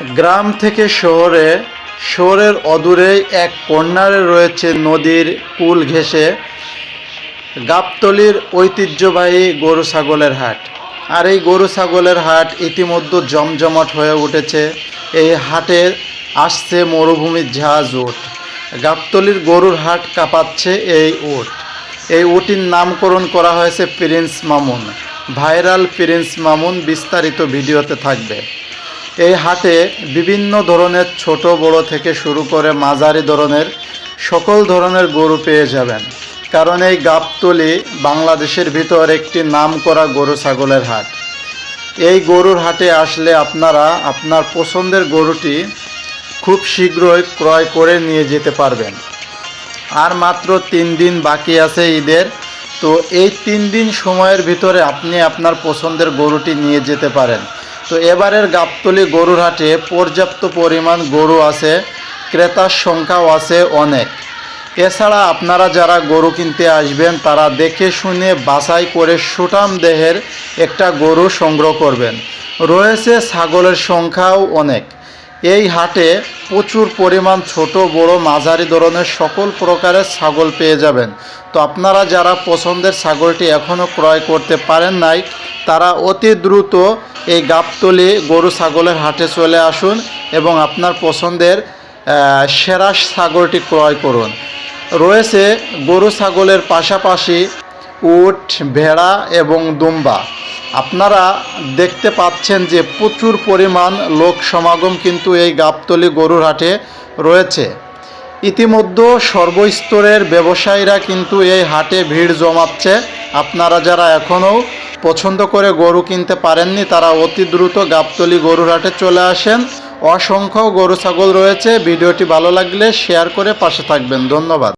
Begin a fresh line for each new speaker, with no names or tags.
গ্রাম থেকে শহরের অদূরেই এক কর্নারে রয়েছে নদীর কূল ঘেঁষে গাবতলীর ঐতিহ্যবাহী গরু ছাগলের হাট। আর এই গরু ছাগলের হাট ইতিমধ্যে জমজমাট হয়ে উঠেছে। এই হাটে আসছে মরুভূমির ঝাঁজ উট। গাবতলীর গরুর হাট কাঁপাচ্ছে এই উট। এই উটির নামকরণ করা হয়েছে Prince Mamun. Viral Prince Mamun বিস্তারিত ভিডিওতে থাকবে। এই হাটে বিভিন্ন ধরনের ছোট বড় থেকে শুরু করে মাঝারি ধরনের সকল ধরনের গরু পেয়ে যাবেন, কারণ এই গাবতলী বাংলাদেশের ভিতর একটি নামকরা গরু ছাগলের হাট। এই গরুর হাটে আসলে আপনারা আপনার পছন্দের গরুটি খুব শীঘ্রই ক্রয় করে নিয়ে যেতে পারবেন। আর মাত্র 3 দিন বাকি আছে ঈদের, তো এই 3 দিন সময়ের ভিতরে আপনি আপনার পছন্দের গরুটি নিয়ে যেতে পারেন। তো এবারের গাবতলী গরুর হাটে পর্যাপ্ত পরিমাণ গরু আছে, ক্রেতার সংখ্যাও আছে অনেক। এছাড়া আপনারা যারা গরু কিনতে আসবেন তারা দেখে শুনে বাছাই করে সুঠাম দেহের একটা গরু সংগ্রহ করবেন। রয়েছে ছাগলের সংখ্যাও অনেক। এই হাটে প্রচুর পরিমাণ ছোট বড় মাঝারি ধরনের সকল প্রকারের ছাগল পেয়ে যাবেন। তো আপনারা যারা পছন্দের ছাগলটি এখনও ক্রয় করতে পারেন নাই, তারা অতি দ্রুত এই গাবতলী গরু ছাগলের হাটে চলে আসুন এবং আপনার পছন্দের সেরা ছাগলটি ক্রয় করুন। রয়েছে গরু ছাগলের পাশাপাশি উট, ভেড়া এবং দুম্বা। আপনারা দেখতে পাচ্ছেন যে প্রচুর পরিমাণ লোক সমাগম কিন্তু এই গাবতলী গরুর হাটে রয়েছে। ইতিমধ্যে সর্বস্তরের ব্যবসায়ীরা কিন্তু এই হাটে ভিড় জমাচ্ছে। আপনারা যারা এখনও পছন্দ করে গরু কিনতে পারেননি তারা অতি দ্রুত গাবতলী গরুর হাটে চলে আসেন। অসংখ্য গরু ছাগল রয়েছে। ভিডিওটি ভালো লাগলে শেয়ার করে পাশে থাকবেন। ধন্যবাদ।